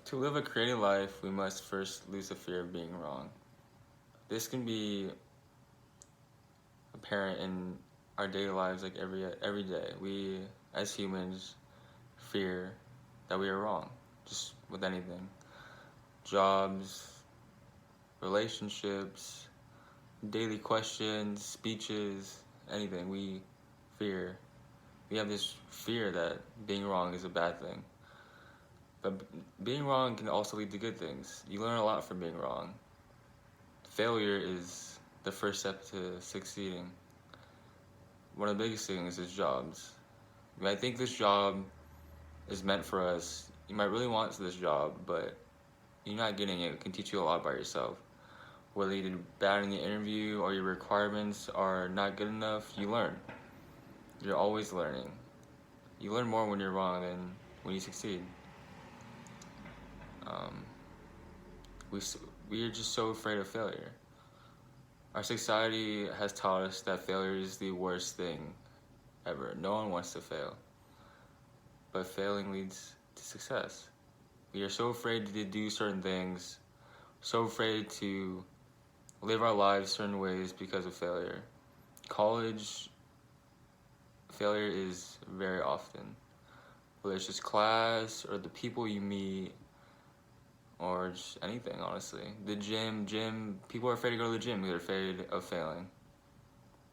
To live a creative life, we must first lose the fear of being wrong. This can be apparent in our daily lives, like every day. We, as humans, fear that we are wrong, just with anything. Jobs, relationships, daily questions, speeches, anything. We fear. We have this fear that being wrong is a bad thing. But being wrong can also lead to good things. You learn a lot from being wrong. Failure is the first step to succeeding. One of the biggest things is jobs. You might think this job is meant for us. You might really want this job, but you're not getting it. It can teach you a lot by yourself. Whether you did bad in the interview or your requirements are not good enough, you learn. You're always learning. You learn more when you're wrong than when you succeed. Um, we are just so afraid of failure. Our society has taught us that failure is the worst thing ever. No one wants to fail. But failing leads to success. We are so afraid to do certain things, so afraid to live our lives certain ways because of failure. College failure is very often. Whether it's just class or the people you meet or just anything, honestly. The gym, people are afraid to go to the gym because they're afraid of failing.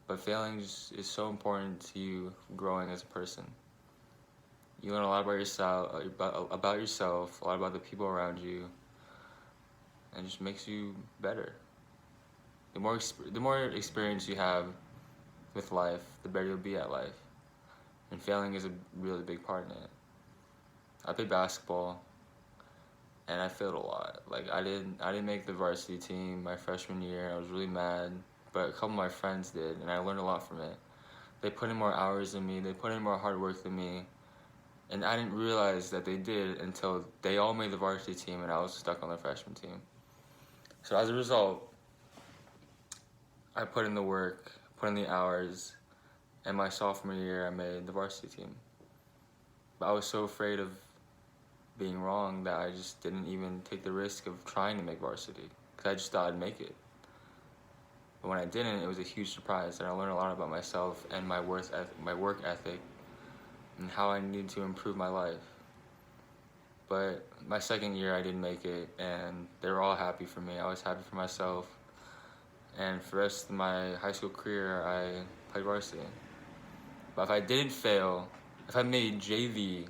But failing is so important to you growing as a person. You learn a lot about yourself, a lot about the people around you, and it just makes you better. The more experience you have with life, the better you'll be at life. And failing is a really big part in it. I played basketball, and I failed a lot. Like I didn't make the varsity team my freshman year. I was really mad, but a couple of my friends did, and I learned a lot from it. They put in more hours than me. They put in more hard work than me, and I didn't realize that they did until they all made the varsity team, and I was stuck on the freshman team. So as a result, I put in the work, put in the hours, and my sophomore year I made the varsity team. But I was so afraid of being wrong that I just didn't even take the risk of trying to make varsity because I just thought I'd make it. But when I didn't, it was a huge surprise, and I learned a lot about myself and my work ethic and how I needed to improve my life. But my second year I didn't make it, and they were all happy for me. I was happy for myself. And for the rest of my high school career, I played varsity. But if I didn't fail, if I made JV,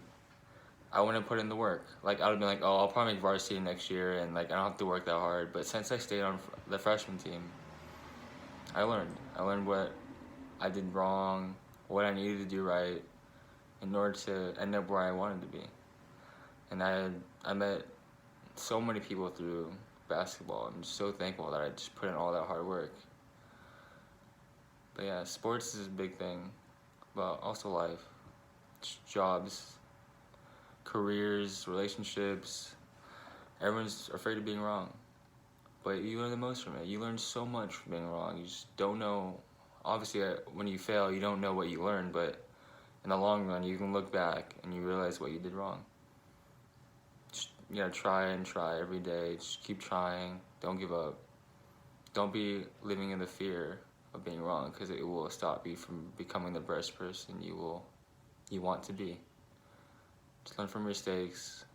I wouldn't put in the work. Like, I would be like, oh, I'll probably make varsity next year, and like I don't have to work that hard. But since I stayed on the freshman team, I learned what I did wrong, what I needed to do right in order to end up where I wanted to be. And I met so many people through basketball. I'm just so thankful that I just put in all that hard work. But yeah, sports is a big thing, but also life, jobs, careers, relationships. Everyone's afraid of being wrong, but you learn the most from it. You learn so much from being wrong. You just don't know. Obviously, when you fail, you don't know what you learned, but in the long run, you can look back and you realize what you did wrong. Just, try and try every day. Just keep trying. Don't give up. Don't be living in the fear of being wrong, because it will stop you from becoming the best person you want to be. Just learn from your mistakes,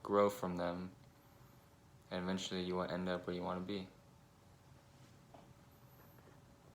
grow from them, and eventually you will end up where you want to be.